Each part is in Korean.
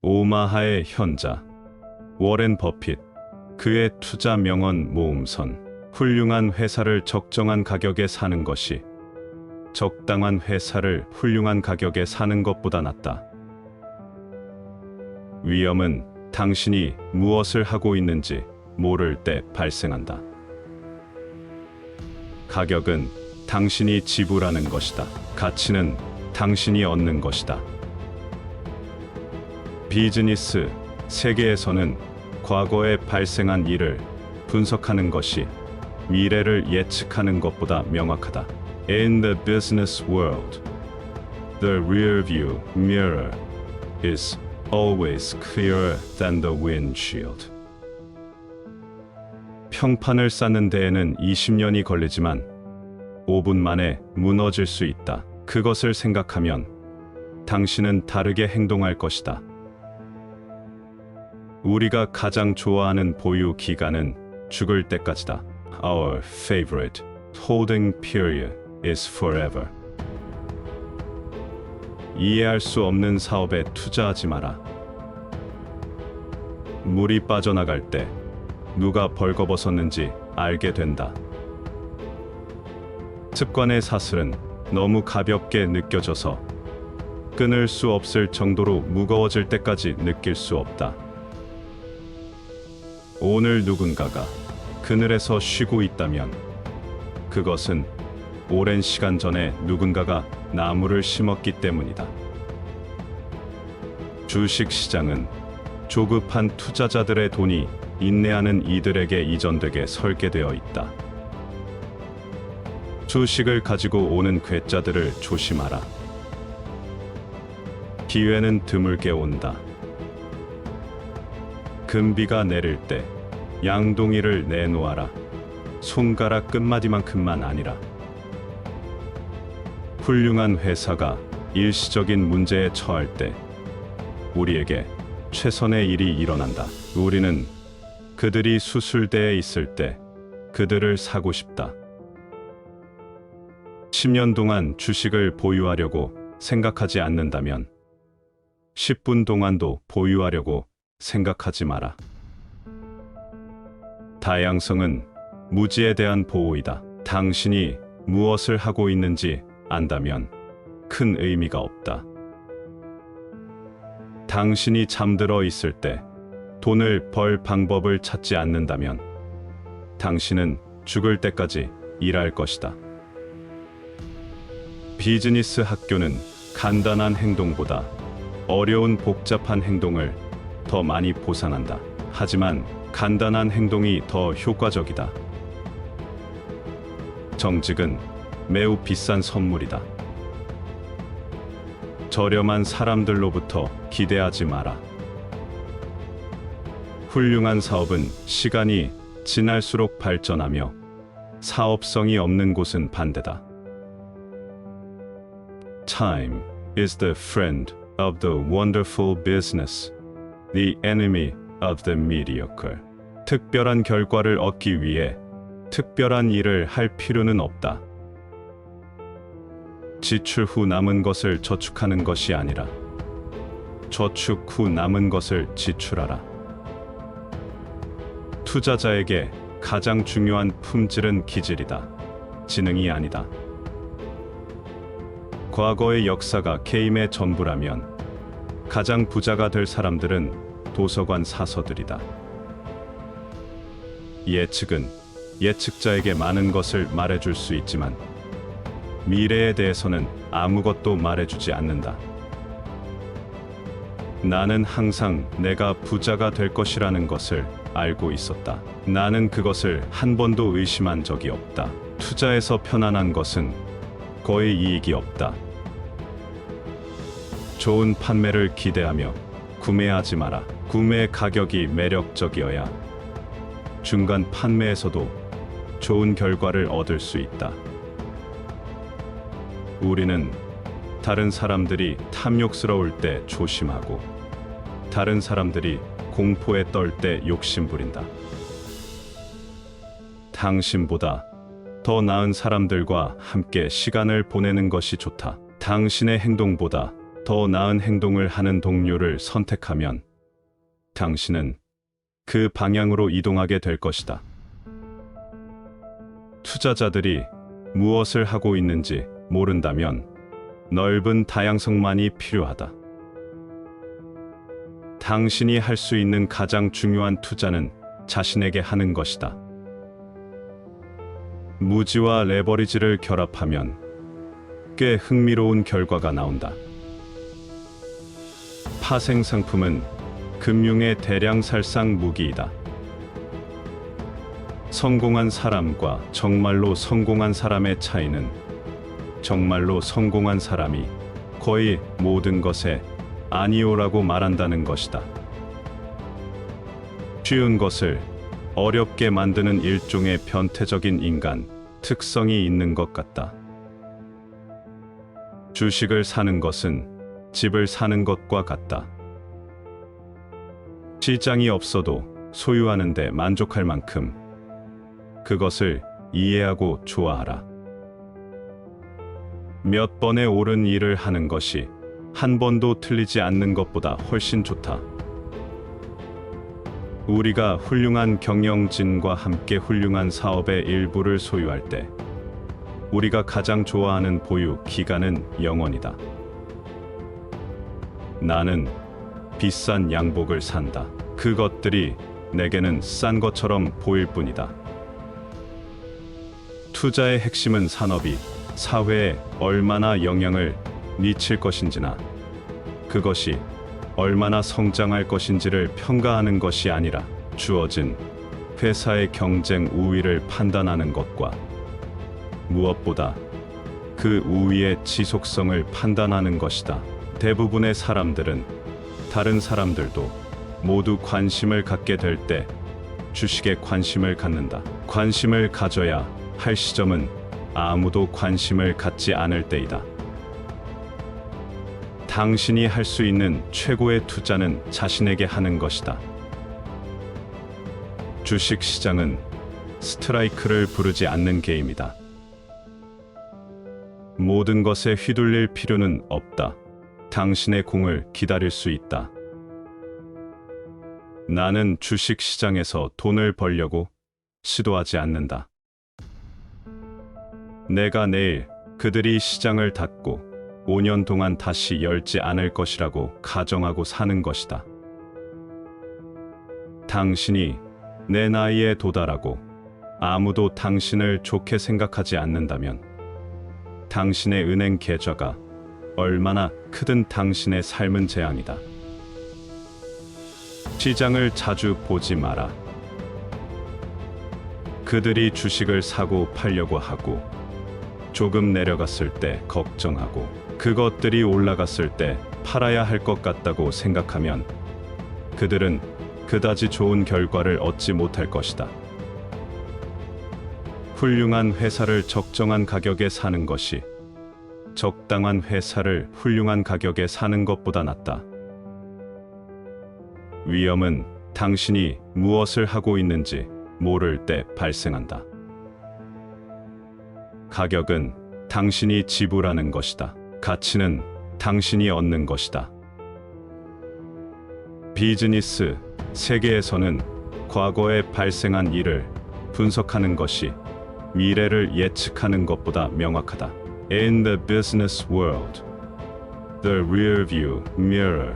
오마하의 현자 워렌 버핏. 그의 투자 명언 모음선. 훌륭한 회사를 적정한 가격에 사는 것이 적당한 회사를 훌륭한 가격에 사는 것보다 낫다. 위험은 당신이 무엇을 하고 있는지 모를 때 발생한다. 가격은 당신이 지불하는 것이다. 가치는 당신이 얻는 것이다. 비즈니스 세계에서는 과거에 발생한 일을 분석하는 것이 미래를 예측하는 것보다 명확하다. In the business world, the rearview mirror is always clearer than the windshield. 평판을 쌓는 데에는 20년이 걸리지만 5분 만에 무너질 수 있다. 그것을 생각하면 당신은 다르게 행동할 것이다. 우리가 가장 좋아하는 보유 기간은 죽을 때까지다. Our favorite holding period is forever. 이해할 수 없는 사업에 투자하지 마라. 물이 빠져나갈 때 누가 벌거벗었는지 알게 된다. 습관의 사슬은 너무 가볍게 느껴져서 끊을 수 없을 정도로 무거워질 때까지 느낄 수 없다. 오늘 누군가가 그늘에서 쉬고 있다면 그것은 오랜 시간 전에 누군가가 나무를 심었기 때문이다. 주식 시장은 조급한 투자자들의 돈이 인내하는 이들에게 이전되게 설계되어 있다. 주식을 가지고 오는 괴짜들을 조심하라. 기회는 드물게 온다. 금비가 내릴 때 양동이를 내놓아라. 손가락 끝마디만큼만 아니라. 훌륭한 회사가 일시적인 문제에 처할 때 우리에게 최선의 일이 일어난다. 우리는 그들이 수술대에 있을 때 그들을 사고 싶다. 10년 동안 주식을 보유하려고 생각하지 않는다면 10분 동안도 보유하려고 생각하지 마라. 다양성은 무지에 대한 보호이다. 당신이 무엇을 하고 있는지 안다면 큰 의미가 없다. 당신이 잠들어 있을 때 돈을 벌 방법을 찾지 않는다면 당신은 죽을 때까지 일할 것이다. 비즈니스 학교는 간단한 행동보다 어려운 복잡한 행동을 더 많이 보상한다. 하지만 간단한 행동이 더 효과적이다. 정직은 매우 비싼 선물이다. 저렴한 사람들로부터 기대하지 마라. 훌륭한 사업은 시간이 지날수록 발전하며 사업성이 없는 곳은 반대다. Time is the friend of the wonderful business, the enemy of the mediocre. 특별한 결과를 얻기 위해 특별한 일을 할 필요는 없다. 지출 후 남은 것을 저축하는 것이 아니라 저축 후 남은 것을 지출하라. 투자자에게 가장 중요한 품질은 기질이다. 지능이 아니다. 과거의 역사가 게임의 전부라면 가장 부자가 될 사람들은 도서관 사서들이다. 예측은 예측자에게 많은 것을 말해줄 수 있지만 미래에 대해서는 아무것도 말해주지 않는다. 나는 항상 내가 부자가 될 것이라는 것을 알고 있었다. 나는 그것을 한 번도 의심한 적이 없다. 투자에서 편안한 것은 거의 이익이 없다. 좋은 판매를 기대하며 구매하지 마라. 구매 가격이 매력적이어야 중간 판매에서도 좋은 결과를 얻을 수 있다. 우리는 다른 사람들이 탐욕스러울 때 조심하고 다른 사람들이 공포에 떨 때 욕심부린다. 당신보다 더 나은 사람들과 함께 시간을 보내는 것이 좋다. 당신의 행동보다 더 나은 행동을 하는 동료를 선택하면 당신은 그 방향으로 이동하게 될 것이다. 투자자들이 무엇을 하고 있는지 모른다면 넓은 다양성만이 필요하다. 당신이 할 수 있는 가장 중요한 투자는 자신에게 하는 것이다. 무지와 레버리지를 결합하면 꽤 흥미로운 결과가 나온다. 파생 상품은 금융의 대량 살상 무기이다. 성공한 사람과 정말로 성공한 사람의 차이는 정말로 성공한 사람이 거의 모든 것에 아니오라고 말한다는 것이다. 쉬운 것을 어렵게 만드는 일종의 변태적인 인간 특성이 있는 것 같다. 주식을 사는 것은 집을 사는 것과 같다. 시장이 없어도 소유하는데 만족할 만큼 그것을 이해하고 좋아하라. 몇 번의 옳은 일을 하는 것이 한 번도 틀리지 않는 것보다 훨씬 좋다. 우리가 훌륭한 경영진과 함께 훌륭한 사업의 일부를 소유할 때 우리가 가장 좋아하는 보유 기간은 영원이다. 나는 비싼 양복을 산다. 그것들이 내게는 싼 것처럼 보일 뿐이다. 투자의 핵심은 산업이 사회에 얼마나 영향을 미칠 것인지나 그것이 얼마나 성장할 것인지를 평가하는 것이 아니라 주어진 회사의 경쟁 우위를 판단하는 것과 무엇보다 그 우위의 지속성을 판단하는 것이다. 대부분의 사람들은 다른 사람들도 모두 관심을 갖게 될 때 주식에 관심을 갖는다. 관심을 가져야 할 시점은 아무도 관심을 갖지 않을 때이다. 당신이 할 수 있는 최고의 투자는 자신에게 하는 것이다. 주식 시장은 스트라이크를 부르지 않는 게임이다. 모든 것에 휘둘릴 필요는 없다. 당신의 공을 기다릴 수 있다. 나는 주식 시장에서 돈을 벌려고 시도하지 않는다. 내가 내일 그들이 시장을 닫고 5년 동안 다시 열지 않을 것이라고 가정하고 사는 것이다. 당신이 내 나이에 도달하고 아무도 당신을 좋게 생각하지 않는다면 당신의 은행 계좌가 얼마나 크든 당신의 삶은 재앙이다. 시장을 자주 보지 마라. 그들이 주식을 사고 팔려고 하고 조금 내려갔을 때 걱정하고 그것들이 올라갔을 때 팔아야 할 것 같다고 생각하면 그들은 그다지 좋은 결과를 얻지 못할 것이다. 훌륭한 회사를 적정한 가격에 사는 것이 적당한 회사를 훌륭한 가격에 사는 것보다 낫다. 위험은 당신이 무엇을 하고 있는지 모를 때 발생한다. 가격은 당신이 지불하는 것이다. 가치는 당신이 얻는 것이다. 비즈니스 세계에서는 과거에 발생한 일을 분석하는 것이 미래를 예측하는 것보다 명확하다. In the business world, the rearview mirror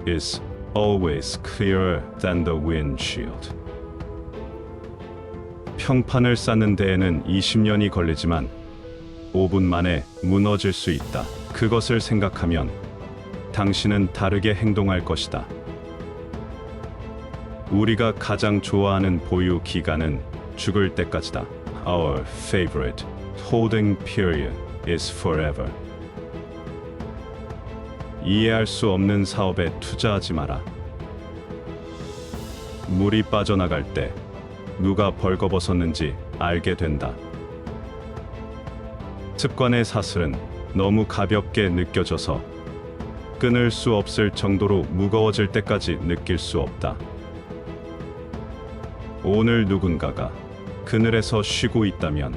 is always clearer than the windshield. 평판을 쌓는 데에는 20년이 걸리지만 5분 만에 무너질 수 있다. 그것을 생각하면 당신은 다르게 행동할 것이다. 우리가 가장 좋아하는 보유 기간은 죽을 때까지다. Our favorite holding period is forever. 이해할 수 없는 사업에 투자하지 마라. 물이 빠져나갈 때 누가 벌거벗었는지 알게 된다. 습관의 사슬은 너무 가볍게 느껴져서 끊을 수 없을 정도로 무거워질 때까지 느낄 수 없다. 오늘 누군가가 그늘에서 쉬고 있다면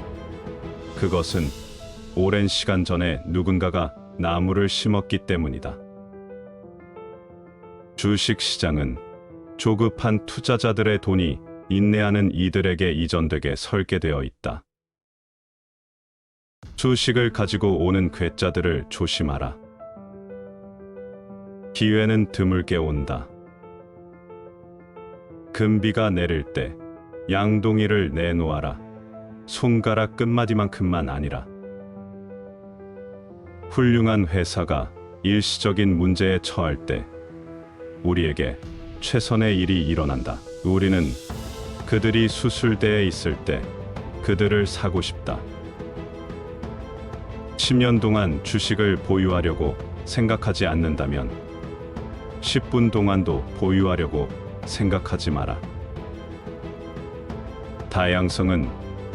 그것은 오랜 시간 전에 누군가가 나무를 심었기 때문이다. 주식 시장은 조급한 투자자들의 돈이 인내하는 이들에게 이전되게 설계되어 있다. 주식을 가지고 오는 괴짜들을 조심하라. 기회는 드물게 온다. 금비가 내릴 때 양동이를 내놓아라. 손가락 끝마디만큼만 아니라. 훌륭한 회사가 일시적인 문제에 처할 때 우리에게 최선의 일이 일어난다. 우리는 그들이 수술대에 있을 때 그들을 사고 싶다. 10년 동안 주식을 보유하려고 생각하지 않는다면 10분 동안도 보유하려고 생각하지 마라. 다양성은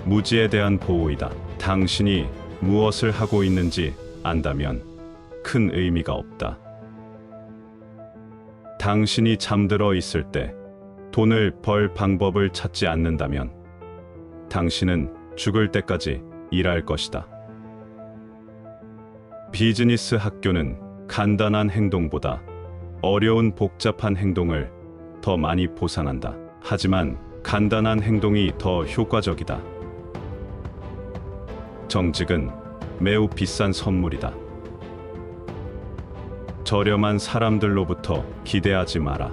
무지에 대한 보호이다. 당신이 무엇을 하고 있는지 안다면 큰 의미가 없다. 당신이 잠들어 있을 때 돈을 벌 방법을 찾지 않는다면 당신은 죽을 때까지 일할 것이다. 비즈니스 학교는 간단한 행동보다 어려운 복잡한 행동을 더 많이 보상한다. 하지만 간단한 행동이 더 효과적이다. 정직은 매우 비싼 선물이다. 저렴한 사람들로부터 기대하지 마라.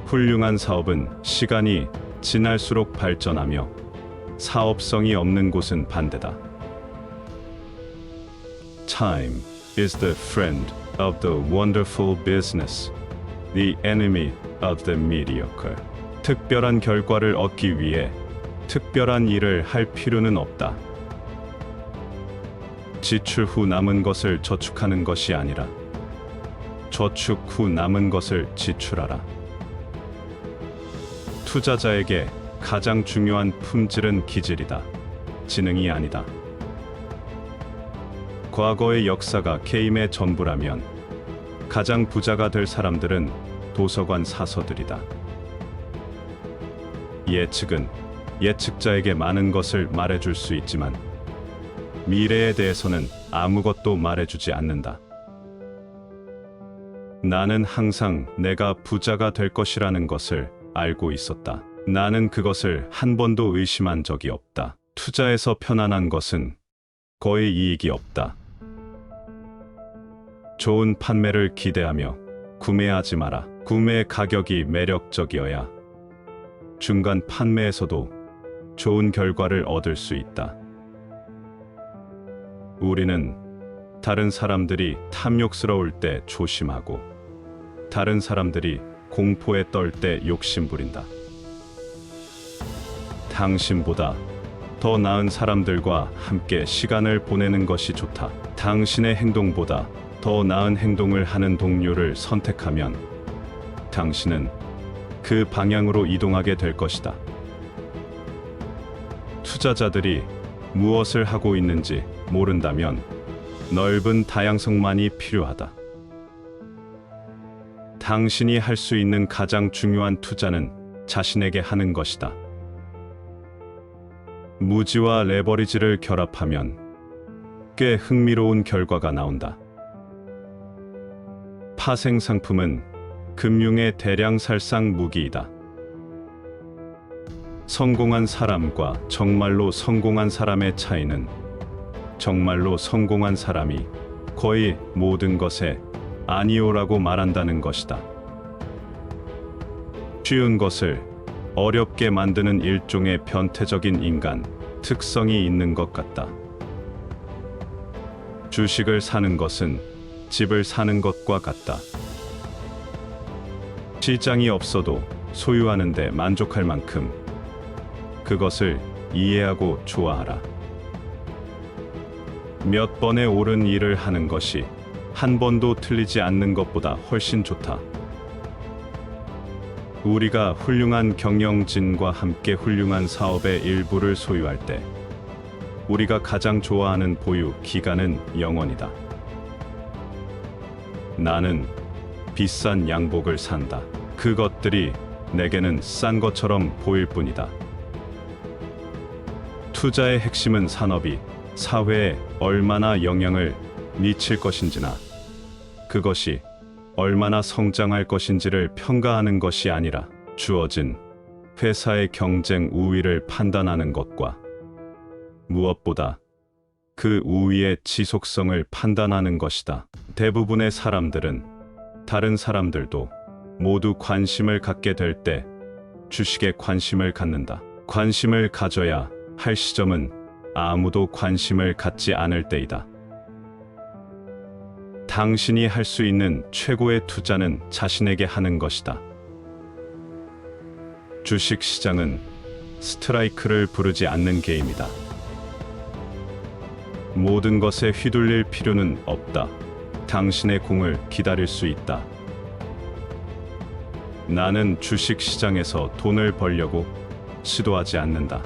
훌륭한 사업은 시간이 지날수록 발전하며 사업성이 없는 곳은 반대다. Time is the friend of the wonderful business, the enemy of the mediocre. 특별한 결과를 얻기 위해 특별한 일을 할 필요는 없다. 지출 후 남은 것을 저축하는 것이 아니라 저축 후 남은 것을 지출하라. 투자자에게 가장 중요한 품질은 기질이다. 지능이 아니다. 과거의 역사가 게임의 전부라면 가장 부자가 될 사람들은 도서관 사서들이다. 예측은 예측자에게 많은 것을 말해줄 수 있지만 미래에 대해서는 아무것도 말해주지 않는다. 나는 항상 내가 부자가 될 것이라는 것을 알고 있었다. 나는 그것을 한 번도 의심한 적이 없다. 투자에서 편안한 것은 거의 이익이 없다. 좋은 판매를 기대하며 구매하지 마라. 구매 가격이 매력적이어야 중간 판매에서도 좋은 결과를 얻을 수 있다. 우리는 다른 사람들이 탐욕스러울 때 조심하고 다른 사람들이 공포에 떨 때 욕심부린다. 당신보다 더 나은 사람들과 함께 시간을 보내는 것이 좋다. 당신의 행동보다 더 나은 행동을 하는 동료를 선택하면 당신은 그 방향으로 이동하게 될 것이다. 투자자들이 무엇을 하고 있는지 모른다면 넓은 다양성만이 필요하다. 당신이 할 수 있는 가장 중요한 투자는 자신에게 하는 것이다. 무지와 레버리지를 결합하면 꽤 흥미로운 결과가 나온다. 파생 상품은 금융의 대량살상 무기이다. 성공한 사람과 정말로 성공한 사람의 차이는 정말로 성공한 사람이 거의 모든 것에 아니오라고 말한다는 것이다. 쉬운 것을 어렵게 만드는 일종의 변태적인 인간 특성이 있는 것 같다. 주식을 사는 것은 집을 사는 것과 같다. 시장이 없어도 소유하는 데 만족할 만큼 그것을 이해하고 좋아하라. 몇 번의 옳은 일을 하는 것이 한 번도 틀리지 않는 것보다 훨씬 좋다. 우리가 훌륭한 경영진과 함께 훌륭한 사업의 일부를 소유할 때 우리가 가장 좋아하는 보유 기간은 영원이다. 나는 비싼 양복을 산다. 그것들이 내게는 싼 것처럼 보일 뿐이다. 투자의 핵심은 산업이 사회에 얼마나 영향을 미칠 것인지나 그것이 얼마나 성장할 것인지를 평가하는 것이 아니라 주어진 회사의 경쟁 우위를 판단하는 것과 무엇보다 그 우위의 지속성을 판단하는 것이다. 대부분의 사람들은 다른 사람들도 모두 관심을 갖게 될 때 주식에 관심을 갖는다. 관심을 가져야 할 시점은 아무도 관심을 갖지 않을 때이다. 당신이 할 수 있는 최고의 투자는 자신에게 하는 것이다. 주식 시장은 스트라이크를 부르지 않는 게임이다. 모든 것에 휘둘릴 필요는 없다. 당신의 공을 기다릴 수 있다. 나는 주식 시장에서 돈을 벌려고 시도하지 않는다.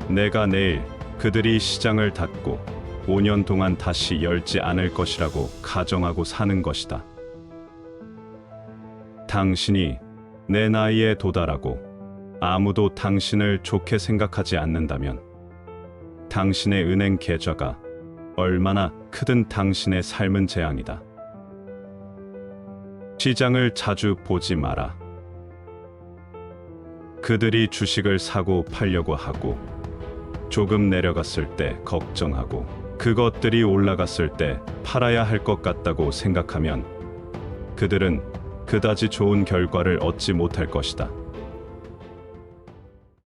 내가 내일 그들이 시장을 닫고 5년 동안 다시 열지 않을 것이라고 가정하고 사는 것이다. 당신이 내 나이에 도달하고 아무도 당신을 좋게 생각하지 않는다면 당신의 은행 계좌가 얼마나 크든 당신의 삶은 재앙이다. 시장을 자주 보지 마라. 그들이 주식을 사고 팔려고 하고 조금 내려갔을 때 걱정하고 그것들이 올라갔을 때 팔아야 할 것 같다고 생각하면 그들은 그다지 좋은 결과를 얻지 못할 것이다.